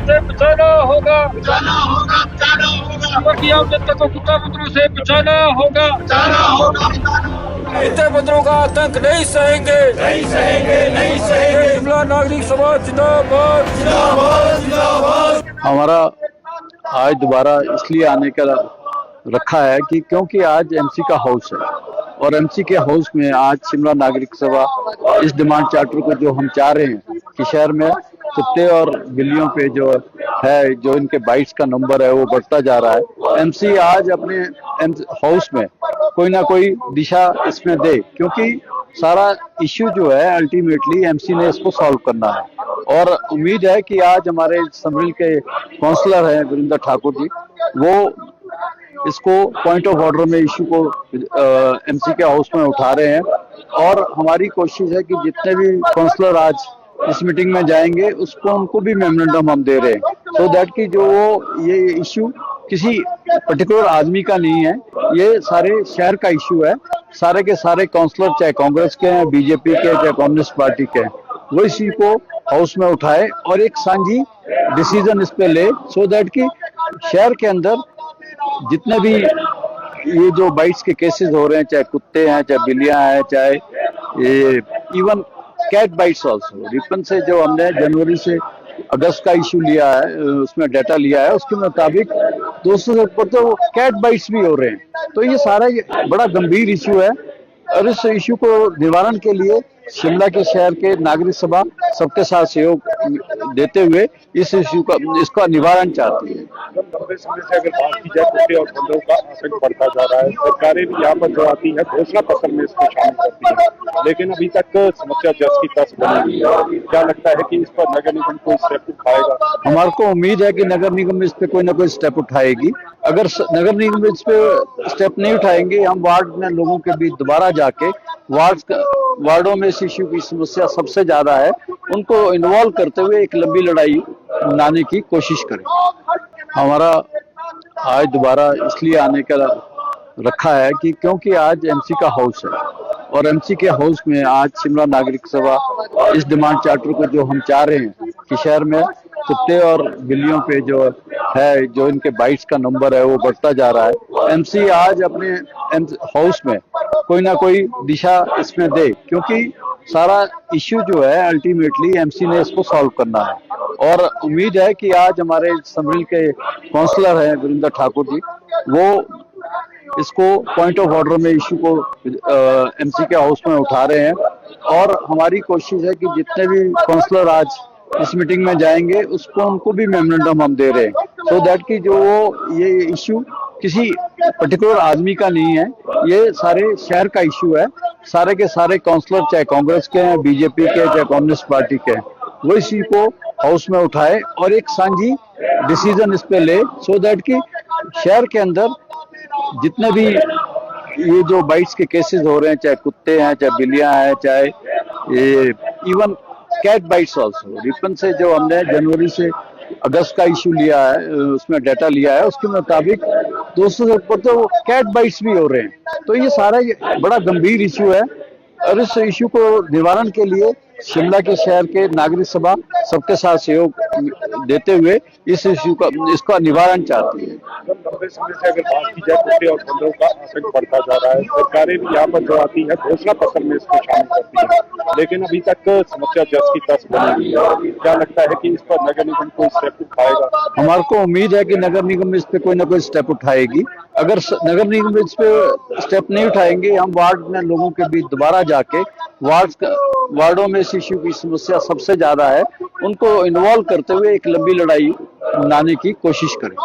से बचाना होगा, बचाना होगा, बचाना होगा, स्वर्गीय जनता को कुत्ता बंदरों से बचाना होगा। बचाना होगा, बचाना होगा। कुत्ते बंदरों का आतंक नहीं सहेंगे, नहीं सहेंगे, नहीं सहेंगे। शिमला नागरिक समाज जिंदाबाद, जिंदाबाद, जिंदाबाद। हमारा आज दोबारा इसलिए आने का रखा है कि क्योंकि आज एमसी का हाउस है और एमसी के हाउस में आज शिमला नागरिक सभा इस डिमांड चार्टर को जो हम चाह रहे हैं कि शहर में कुत्ते और बिल्लियों पे जो है, जो इनके बाइट्स का नंबर है वो बढ़ता जा रहा है। एमसी आज अपने हाउस में कोई ना कोई दिशा इसमें दे, क्योंकि सारा इश्यू जो है अल्टीमेटली एमसी ने इसको सॉल्व करना है। और उम्मीद है कि आज हमारे समरिल के काउंसलर हैं गुरिंदर ठाकुर जी, वो इसको पॉइंट ऑफ ऑर्डर में इशू को एमसी के हाउस में उठा रहे हैं। और हमारी कोशिश है कि जितने भी काउंसलर आज इस मीटिंग में जाएंगे उसको उनको भी मेमोरेंडम हम दे रहे हैं, सो दैट कि जो वो ये इशू किसी पर्टिकुलर आदमी का नहीं है, ये सारे शहर का इशू है। सारे के सारे काउंसलर चाहे कांग्रेस के हैं, बीजेपी के, चाहे कम्युनिस्ट पार्टी के हैं, वो इसी को हाउस में उठाए और एक साझी डिसीजन इस पे ले, सो दैट कि शहर के अंदर जितने भी ये जो बाइट्स के केसेस हो रहे हैं, चाहे कुत्ते हैं, चाहे बिल्लियां हैं, चाहे ये इवन कैट बाइट्स ऑल्सो, रिपन से जो हमने जनवरी से अगस्त का इशू लिया है, उसमें डाटा लिया है, उसके मुताबिक 200 से ऊपर तो कैट बाइट्स भी हो रहे हैं। तो ये सारा बड़ा गंभीर इशू है और इस इशू को निवारण के लिए शिमला के शहर के नागरिक सभा सबके साथ सहयोग देते हुए इस इशू का इसका निवारण चाहती है। लंबे समय से अगर बात की जाए कुत्ते और बंदरों का आतंक बढ़ता जा रहा है, सरकारें भी यहाँ पर जो आती है घोषणा पत्र में इसको शामिल करती है, लेकिन अभी तक समस्या जस की तस बनी हुई है। क्या लगता है कि इस पर नगर निगम कोई स्टेप उठाएगा? हमारे को उम्मीद है कि नगर निगम इस पे कोई ना कोई स्टेप उठाएगी। अगर नगर निगम इस पे स्टेप नहीं उठाएंगे, हम वार्ड में लोगों के बीच दोबारा जाके वार्डों में इस इश्यू की समस्या सबसे ज्यादा है, उनको इन्वॉल्व करते हुए एक लंबी लड़ाई लाने की कोशिश करें। हमारा आज दोबारा इसलिए आने का रखा है कि क्योंकि आज एमसी का हाउस है और एमसी के हाउस में आज शिमला नागरिक सभा इस डिमांड चार्टर को जो हम चाह रहे हैं कि शहर में कुत्ते और बिल्लियों पे जो है, जो इनके बाइट्स का नंबर है वो बढ़ता जा रहा है। एमसी आज अपने हाउस में कोई ना कोई दिशा इसमें दे, क्योंकि सारा इश्यू जो है अल्टीमेटली एमसी ने इसको सॉल्व करना है। और उम्मीद है कि आज हमारे समरिल के काउंसलर हैं गुरिंदर ठाकुर जी, वो इसको पॉइंट ऑफ ऑर्डर में इशू को एमसी के हाउस में उठा रहे हैं। और हमारी कोशिश है कि जितने भी काउंसलर आज इस मीटिंग में जाएंगे उसको उनको भी मेमोरेंडम हम दे रहे हैं, सो दैट कि जो वो ये इशू किसी पर्टिकुलर आदमी का नहीं है, ये सारे शहर का इशू है। सारे के सारे काउंसलर चाहे कांग्रेस के हैं, बीजेपी के, चाहे कम्युनिस्ट पार्टी के हैं, वो इसी को हाउस में उठाए और एक साझी डिसीजन इस पे ले, सो दैट कि शहर के अंदर जितने भी ये जो बाइट्स के केसेस हो रहे हैं, चाहे कुत्ते हैं, चाहे बिल्लियां हैं, चाहे ये इवन कैट बाइट्स ऑल्सो, रिपन से जो हमने जनवरी से अगस्त का इशू लिया है, उसमें डाटा लिया है, उसके मुताबिक 200 से ऊपर तो कैट बाइट्स भी हो रहे हैं। तो ये सारा बड़ा गंभीर इशू है और इस इशू को निवारण के लिए शिमला के शहर के नागरिक सभा सबके साथ सहयोग देते हुए इस इशू का इसका निवारण चाहती है। लंबे समय से अगर बात की जाए कुत्ते और बंदरों का आतंक बढ़ता जा रहा है, सरकारें भी यहाँ पर जो आती है घोषणा पत्र में इसको शामिल करती है, लेकिन अभी तक समस्या जस की तस बनी हुई है। क्या लगता है कि इस पर नगर निगम कोई स्टेप उठाएगा? हमारे को उम्मीद है कि नगर निगम इस पे कोई ना कोई स्टेप उठाएगी। अगर नगर निगम इस पे स्टेप नहीं उठाएंगे, हम वार्ड में लोगों के बीच दोबारा जाके वार्डों में इस इशू की समस्या सबसे ज्यादा है, उनको इन्वॉल्व करते हुए एक लंबी लड़ाई लाने की कोशिश करें।